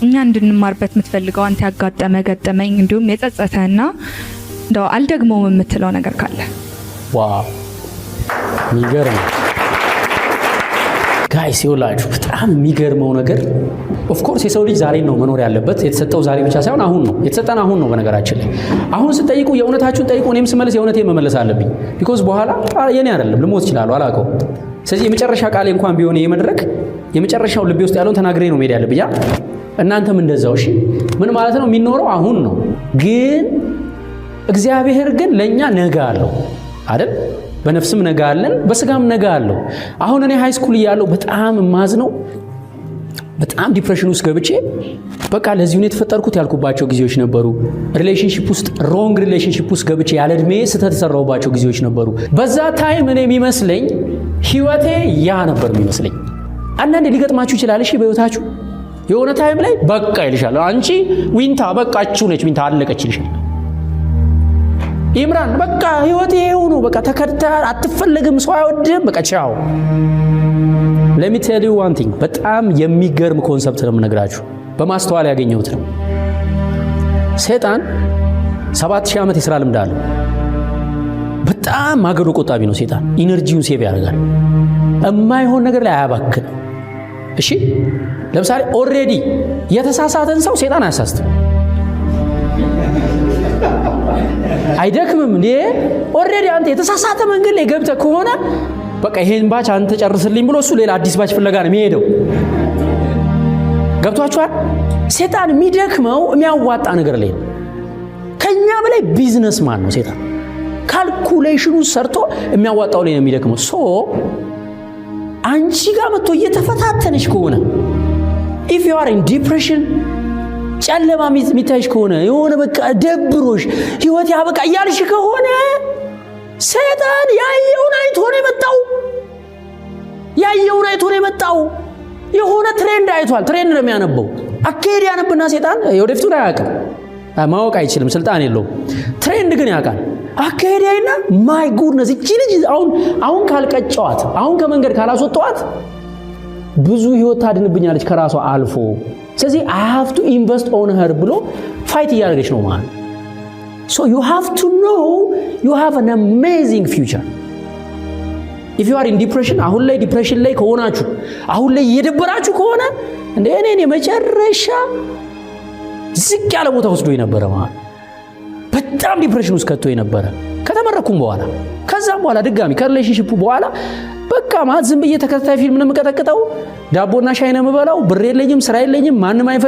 እኛ እንድንማርበት የምትፈልገው አንተ ያጋጠመ ገጠመኝ እንዲሁም የጸጸተና እንደው አልደግሞም የምትለው ነገር ካለ? ዋው የሚገርም ጋይስ ይውላችሁ በጣም የሚገርመው ነገር ኦፍ ኮርስ የሰው ልጅ ዛሬ ነው መኖር ያለበት። የተሰጠው ዛሬ ብቻ ሳይሆን አሁን ነው የተሰጠን፣ አሁን ነው። በነገራችን ላይ አሁን ስትጠይቁ የእውነታችሁን ጠይቁ። እኔም ስመለስ የእውነቴን መመለስ አለብኝ። ቢኮዝ በኋላ የኔ አይደለም ልሞት ይችላል አላውቀው። ስለዚህ የመጨረሻ ቃሌ እንኳን ቢሆን የመድረክ የመጨረሻው ልቤ ውስጥ ያለውን ተናግሬ ነው መሄድ ያለብኝ። እናንተም እንደዛው። እሺ ምን ማለት ነው? የሚኖረው አሁን ነው፣ ግን እግዚአብሔር ግን ለኛ ነገ አለው አይደል? በነፍስም ነገ አለን፣ በስጋም ነገ አለው። አሁን እኔ ሃይ ስኩል እያለሁ በጣም ማዝነው በጣም ዲፕሬሽን ውስጥ ገብቼ በቃ ለዚህ ነው የተፈጠርኩት ያልኩባቸው ጊዜዎች ነበሩ። ሪሌሽንሺፕ ውስጥ ሮንግ ሪሌሽንሺፕ ውስጥ ገብቼ ያለ እድሜ ስህተት ሰራሁባቸው ጊዜዎች ነበሩ። በዛ ታይም እኔ የሚመስለኝ ህይወቴ ያ ነበር የሚመስለኝ። አንዳንዴ ሊገጥማችሁ ይችላል። እሺ በህይወታችሁ የሆነ ታይም ላይ በቃ ይልሻል፣ አንቺ ዊንታ በቃችሁ ነች፣ ዊንታ አለቀች ይልሻል። ኢምራን በቃ ህይወቴ ይሄው ነው፣ በቃ ተከድታ አትፈልግም፣ ሰው አይወድም፣ በቃ ቻው። let me tell you one thing በጣም የሚገርም ኮንሰፕት ነው የምነግራችሁ፣ በማስተዋል ያገኘሁት ነው። ሰይጣን 7000 ዓመት የሥራ ልምድ አለው። በጣም ማገዶ ቆጣቢ ነው ሰይጣን። ኢነርጂውን ሴቭ ያደርጋል፣ የማይሆን ነገር ላይ አያባክንም። እሺ ለምሳሌ ኦሬዲ የተሳሳተን ሰው ሰይጣን አያሳስትም፣ አይደክምም እንዴ? ኦሬዲ አንተ የተሳሳተ መንገድ ላይ ገብተህ ከሆነ በቃ ይሄን ባች አንተ ጨርስልኝ ብሎ እሱ ሌላ አዲስ ባች ፍለጋ ነው የሚሄደው። ገብቷችኋል? ሰይጣን የሚደክመው የሚያዋጣ ነገር ላይ ነው። ከኛ በላይ ቢዝነስማን ነው ሰይጣን። ካልኩሌሽኑ ሰርቶ የሚያዋጣው ላይ ነው የሚደክመው። ሶ አንቺ ጋር መጥቶ እየተፈታተነሽ ከሆነ if you are in depression ጨለማ የሚታይሽ ከሆነ የሆነ በቃ ደብሮሽ ህይወት ያበቃ እያልሽ ከሆነ ሰይጣን ያየውን አይቶ ነው የመጣው። የሆነ ትሬንድ አይቷል። ትሬንድ ነው የሚያነበው። አካሄድ ያነብና ሰይጣን የወደፊቱን አያውቅም፣ ማወቅ አይችልም፣ ስልጣን የለውም። ትሬንድ ግን ያውቃል። አካሄድ ያይና ማይ ጉድነስ እቺ ልጅ አሁን ካልቀጨዋት፣ አሁን ከመንገድ ካላስወጣዋት ብዙ ህይወት ታድንብኛለች ከራሷ አልፎ። ስለዚህ I have to invest on her ብሎ ፋይት እያደረገች ነው ማለት። So you have to know you have an amazing future. If you are in depression, አሁን ላይ ዲፕሬሽን ላይ ከሆናችሁ፣ አሁን ላይ እየደበራችሁ ከሆነ እንደ እኔ መጨረሻ ዝቅ ያለ ቦታ ወስዶ የነበረ ማለት በጣም ዲፕሬሽን ውስጥ ከቶ የነበረ ከተመረኩም በኋላ ከዛም በኋላ ድጋሚ ከሪሌሽንሺፑ በኋላ በቃ ማለት ዝም ብዬ ተከታታይ ፊልም ነው የምቀጠቅጠው፣ ዳቦና ሻይ ነው የምበላው፣ ብር የለኝም፣ ስራ የለኝም፣ ማንም አይፈልግም።